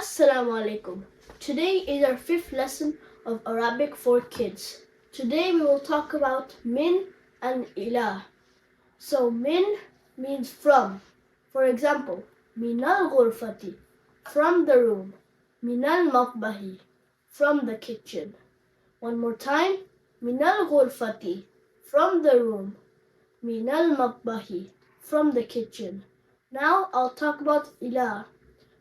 Assalamu alaikum. Today is our fifth lesson of Arabic for kids. Today we will talk about min and ilah. So min means from. For example, minal ghurfati, from the room. Minal matbahi, from the kitchen. One more time, minal ghurfati, from the room. Minal matbahi, from the kitchen. Now I'll talk about ilah.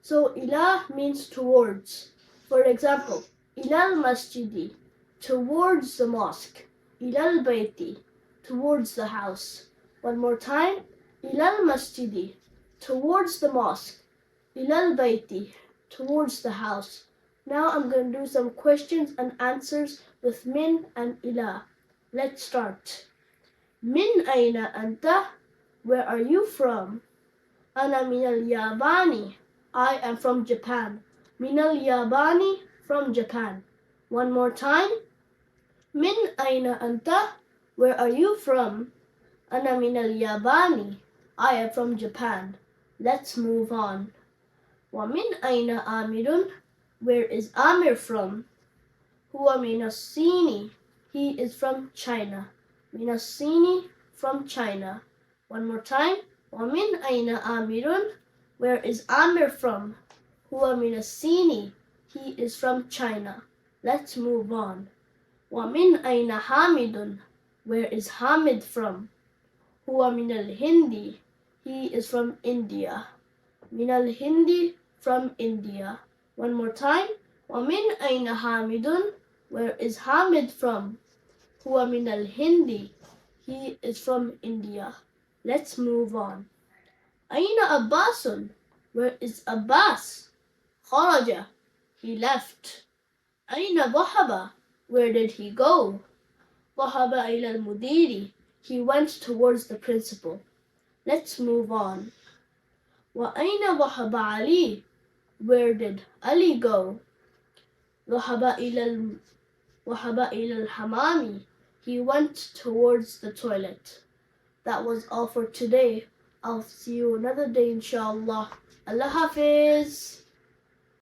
So ilah means towards. For example, ilal masjidi, towards the mosque. Ilal bayti, towards the house. One more time, ilal masjidi, towards the mosque. Ilal bayti, towards the house. Now I'm going to do some questions and answers with min and ilah. Let's start. Min aina anta? Where are you from? Ana min al-Yabani. I am from Japan. Minal Yabani, from Japan. One more time. Min aina anta? Where are you from? Ana minal Yabani. I am from Japan. Let's move on. Wa min aina Amirun? Where is Amir from? Huwa minas Sini. He is from China. Minas Sini, from China. One more time. Wa min aina Amirun? Where is Amir from? Huwa minas Sini. He is from China. Let's move on. Wa min aina Hamidun? Where is Hamid from? Huwa minal Hindi. He is from India. Minal Hindi, from India. One more time. Wa min aina Hamidun? Where is Hamid from? Huwa minal Hindi. He is from India. Let's move on. Aina Abbasun? Where is Abbas? Kharaja. He left. Aina Dhahaba? Where did he go? Dhahaba ila al-mudiri. He went towards the principal. Let's move on. Wa aina dhahaba Ali? Where did Ali go? Dhahaba ila al-hamami. He went towards the toilet. That was all for today. I'll see you another day, inshallah. Allah Hafiz.